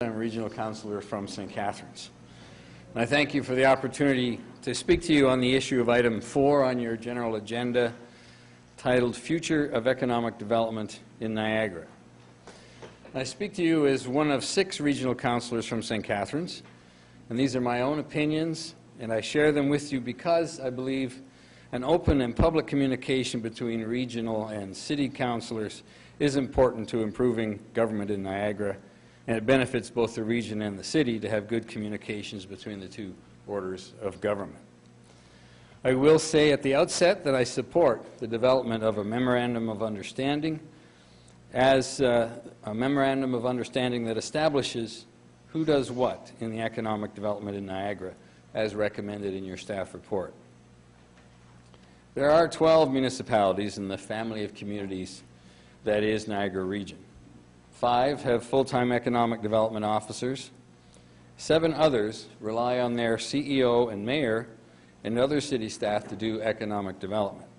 I'm Regional Councillor from St. Catharines. And I thank you for the opportunity to speak to you on the issue of item 4 on your general agenda, titled Future of Economic Development in Niagara. I speak to you as one of 6 regional councillors from St. Catharines, and these are my own opinions, and I share them with you because I believe an open and public communication between regional and city councillors is important to improving government in Niagara, and it benefits both the region and the city to have good communications between the two orders of government. I will say at the outset that I support the development of a Memorandum of Understanding as a Memorandum of Understanding that establishes who does what in the economic development in Niagara, as recommended in your staff report. There are 12 municipalities in the family of communities that is Niagara Region. 5 have full-time economic development officers. 7 others rely on their CEO and mayor and other city staff to do economic development.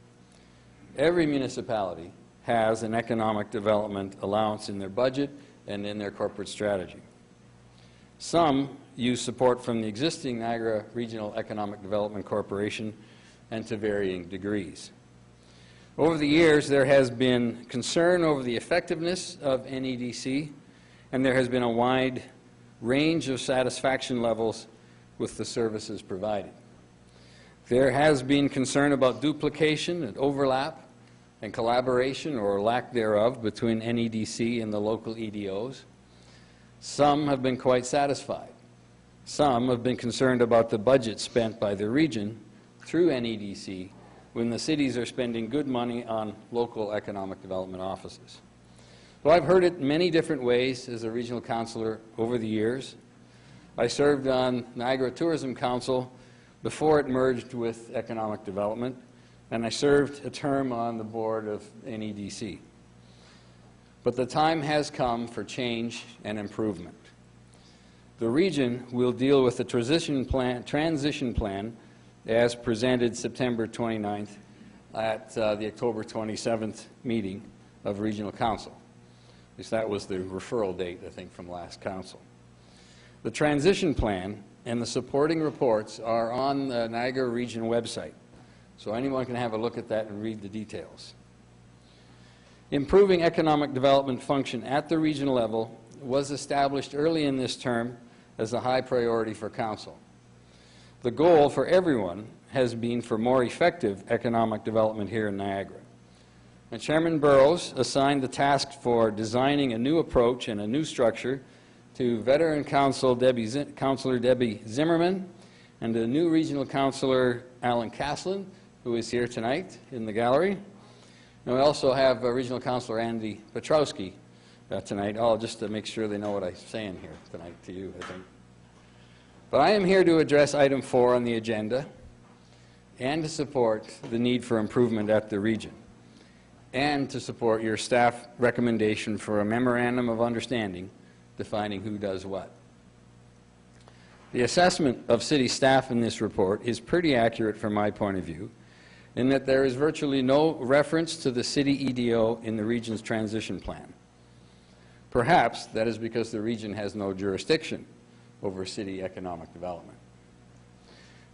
Every municipality has an economic development allowance in their budget and in their corporate strategy. Some use support from the existing Niagara Regional Economic Development Corporation and to varying degrees. Over the years, there has been concern over the effectiveness of NEDC, and there has been a wide range of satisfaction levels with the services provided. There has been concern about duplication and overlap and collaboration or lack thereof between NEDC and the local EDOs. Some have been quite satisfied. Some have been concerned about the budget spent by the region through NEDC when the cities are spending good money on local economic development offices. Well, I've heard it many different ways as a regional councillor over the years. I served on Niagara Tourism Council before it merged with economic development, and I served a term on the board of NEDC. But the time has come for change and improvement. The region will deal with the transition plan as presented September 29th at the October 27th meeting of Regional Council. At least that was the referral date, I think, from last council. The transition plan and the supporting reports are on the Niagara Region website, so anyone can have a look at that and read the details. Improving economic development function at the regional level was established early in this term as a high priority for council. The goal for everyone has been for more effective economic development here in Niagara. And Chairman Burrows assigned the task for designing a new approach and a new structure to veteran Councillor Debbie Zimmerman and the new regional councillor Alan Caslin, who is here tonight in the gallery. And we also have regional councillor Andy Petrowski tonight, all just to make sure they know what I'm saying here tonight to you, I think. But I am here to address item 4 on the agenda and to support the need for improvement at the region and to support your staff recommendation for a Memorandum of Understanding defining who does what. The assessment of city staff in this report is pretty accurate from my point of view in that there is virtually no reference to the city EDO in the region's transition plan. Perhaps that is because the region has no jurisdiction over city economic development.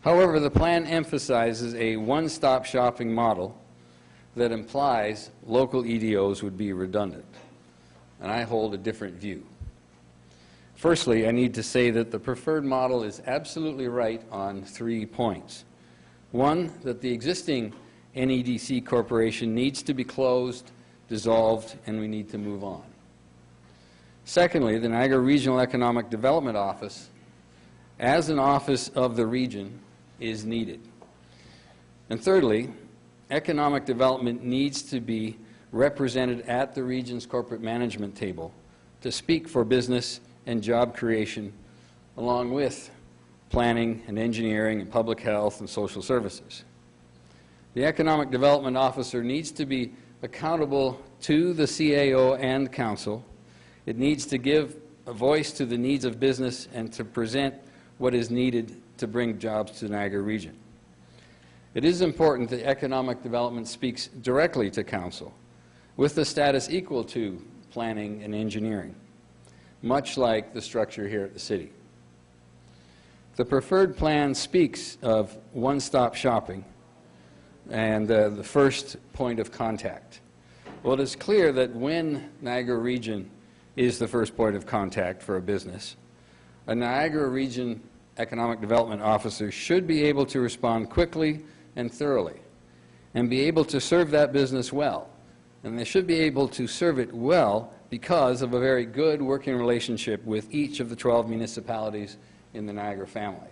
However, the plan emphasizes a one-stop shopping model that implies local EDOs would be redundant, and I hold a different view. Firstly, I need to say that the preferred model is absolutely right on 3 points. 1, that the existing NEDC corporation needs to be closed, dissolved, and we need to move on. Secondly, the Niagara Regional Economic Development Office, as an office of the region, is needed. And thirdly, economic development needs to be represented at the region's corporate management table to speak for business and job creation, along with planning and engineering and public health and social services. The economic development officer needs to be accountable to the CAO and council. It needs to give a voice to the needs of business and to present what is needed to bring jobs to the Niagara region. It is important that economic development speaks directly to council with the status equal to planning and engineering. much like the structure here at the city. The preferred plan speaks of one-stop shopping and the first point of contact. Well, it is clear that when Niagara Region is the first point of contact for a business, a Niagara Region Economic Development Officer should be able to respond quickly and thoroughly and be able to serve that business well. And they should be able to serve it well because of a very good working relationship with each of the 12 municipalities in the Niagara family.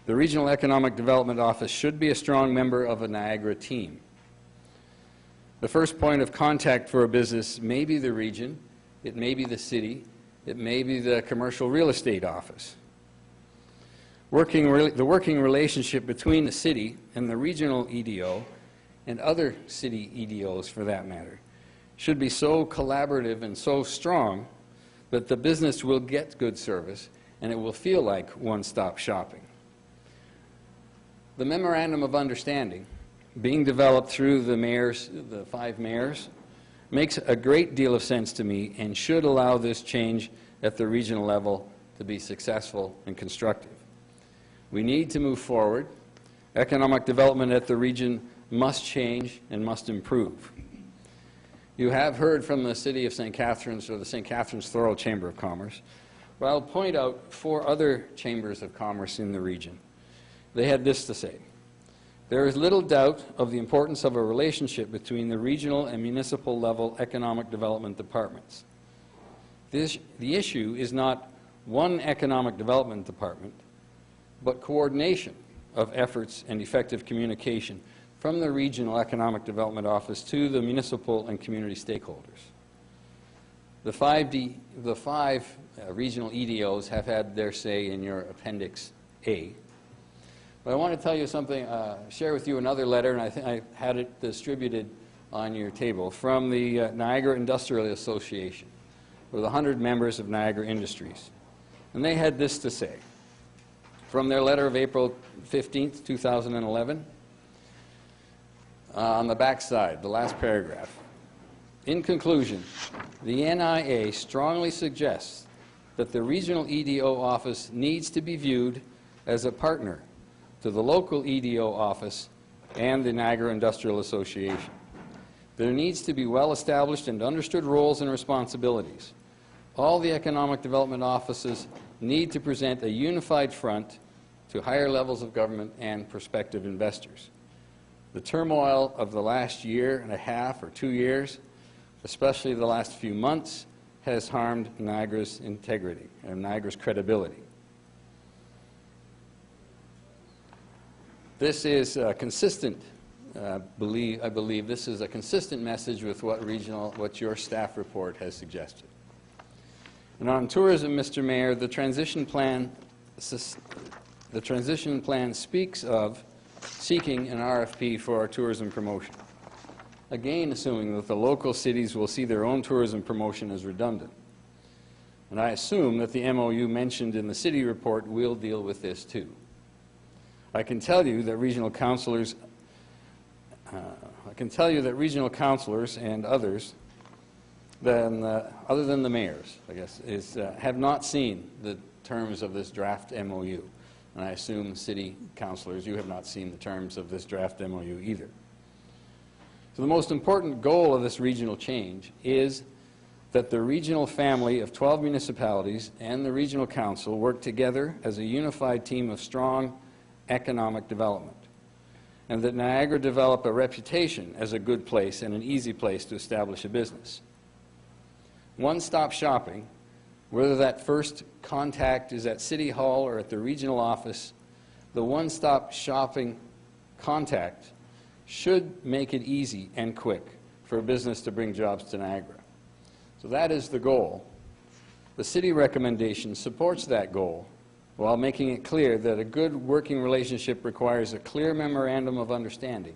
The Regional Economic Development Office should be a strong member of a Niagara team. The first point of contact for a business may be the region, it may be the city, it may be the commercial real estate office. The working relationship between the city and the regional EDO, and other city EDOs for that matter, should be so collaborative and so strong that the business will get good service and it will feel like one-stop shopping. The Memorandum of Understanding, being developed through the mayors, the 5 mayors, makes a great deal of sense to me and should allow this change at the regional level to be successful and constructive. We need to move forward. Economic development at the region must change and must improve. You have heard from the City of St. Catharines, or the St. Catharines Thorough Chamber of Commerce, but I'll point out 4 other chambers of commerce in the region. They had this to say: there is little doubt of the importance of a relationship between the regional and municipal level economic development departments. The issue is not one economic development department, but coordination of efforts and effective communication from the Regional Economic Development Office to the municipal and community stakeholders. The 5 regional EDOs have had their say in your Appendix A. But I want to tell you something, share with you another letter, and I think I had it distributed on your table, from the Niagara Industrial Association, with 100 members of Niagara Industries. And they had this to say, from their letter of April 15th, 2011, on the back side, the last paragraph. In conclusion, the NIA strongly suggests that the regional EDO office needs to be viewed as a partner to the local EDO office and the Niagara Industrial Association. There needs to be well-established and understood roles and responsibilities. All the economic development offices need to present a unified front to higher levels of government and prospective investors. The turmoil of the last year and a half or 2 years, especially the last few months, has harmed Niagara's integrity and Niagara's credibility. This is consistent, I believe this is a consistent message with what your staff report has suggested. And on tourism, Mr. Mayor, the transition plan speaks of seeking an RFP for our tourism promotion. Again, assuming that the local cities will see their own tourism promotion as redundant. And I assume that the MOU mentioned in the city report will deal with this too. I can tell you that regional councillors and others, other than the mayors, I guess, have not seen the terms of this draft MOU. And I assume city councillors, you have not seen the terms of this draft MOU either. So the most important goal of this regional change is that the regional family of 12 municipalities and the regional council work together as a unified team of strong economic development, and that Niagara develop a reputation as a good place and an easy place to establish a business. One-stop shopping, whether that first contact is at City Hall or at the regional office, the one-stop shopping contact should make it easy and quick for a business to bring jobs to Niagara. So that is the goal. The city recommendation supports that goal while making it clear that a good working relationship requires a clear memorandum of understanding,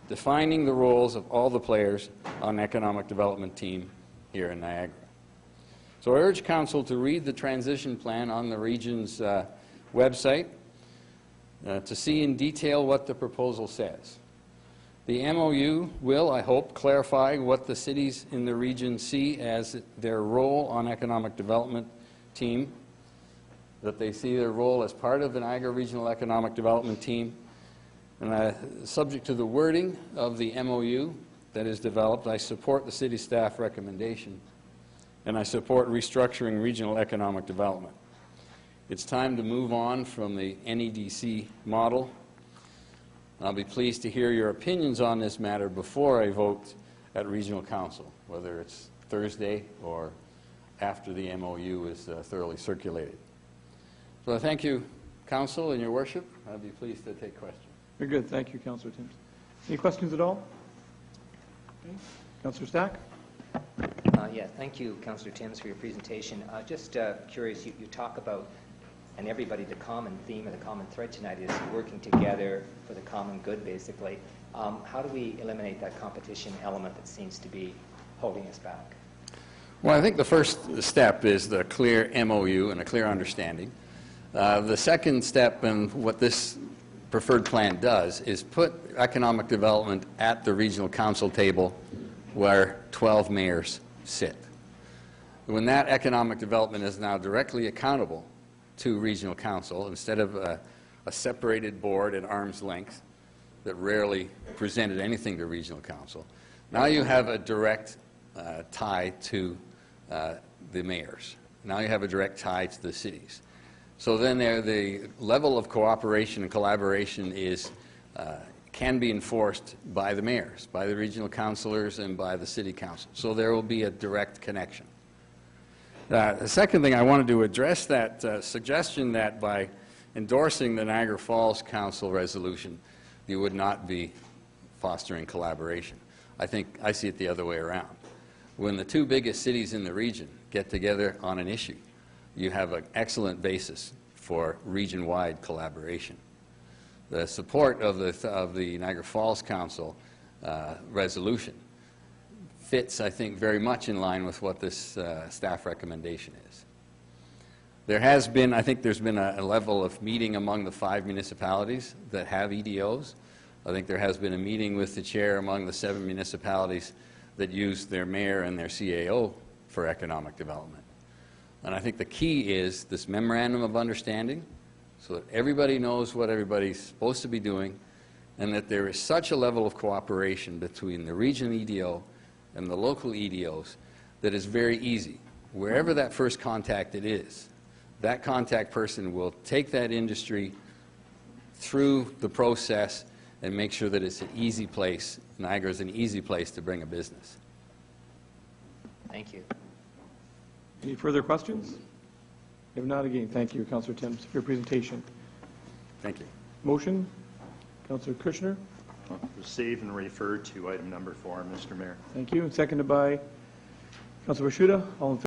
defining the roles of all the players on the economic development team here in Niagara. So I urge Council to read the transition plan on the region's website to see in detail what the proposal says. The MOU will, I hope, clarify what the cities in the region see as their role on economic development team, that they see their role as part of the Niagara Regional Economic Development Team. And subject to the wording of the MOU that is developed, I support the city staff recommendation, and I support restructuring regional economic development. It's time to move on from the NEDC model. I'll be pleased to hear your opinions on this matter before I vote at Regional Council, whether it's Thursday or after the MOU is thoroughly circulated. So I thank you, Council, and your worship. I'll be pleased to take questions. Very good. Thank you, Councillor Timms. Any questions at all? Okay. Councillor Stack? Yeah, thank you, Councillor Timms, for your presentation. Just curious, you talk about, and everybody, the common theme or the common thread tonight is working together for the common good, basically. How do we eliminate that competition element that seems to be holding us back? Well, I think the first step is the clear MOU and a clear understanding. The second step, and what this preferred plan does, is put economic development at the regional council table where 12 mayors sit. When that economic development is now directly accountable to regional council, instead of a separated board at arm's length that rarely presented anything to regional council, now you have a direct tie to the mayors. Now you have a direct tie to the cities. So then the level of cooperation and collaboration can be enforced by the mayors, by the regional councilors, and by the city council. So there will be a direct connection. The second thing I wanted to address that suggestion that by endorsing the Niagara Falls Council resolution, you would not be fostering collaboration. I think I see it the other way around. When the two biggest cities in the region get together on an issue, you have an excellent basis for region-wide collaboration. The support of the Niagara Falls Council resolution fits, I think, very much in line with what this staff recommendation is. There has been, I think there's been a level of meeting among the 5 municipalities that have EDOs. I think there has been a meeting with the chair among the 7 municipalities that use their mayor and their CAO for economic development. And I think the key is this memorandum of understanding so that everybody knows what everybody's supposed to be doing and that there is such a level of cooperation between the region EDO and the local EDOs that is very easy. Wherever that first contact it is, that contact person will take that industry through the process and make sure that it's an easy place. Niagara is an easy place to bring a business. Thank you. Any further questions? If not, again, thank you, Councillor Timms, for your presentation. Thank you. Motion, Councillor Kushner. Receive and refer to item number 4, Mr. Mayor. Thank you. And seconded by Councillor Bashuta. All in favor?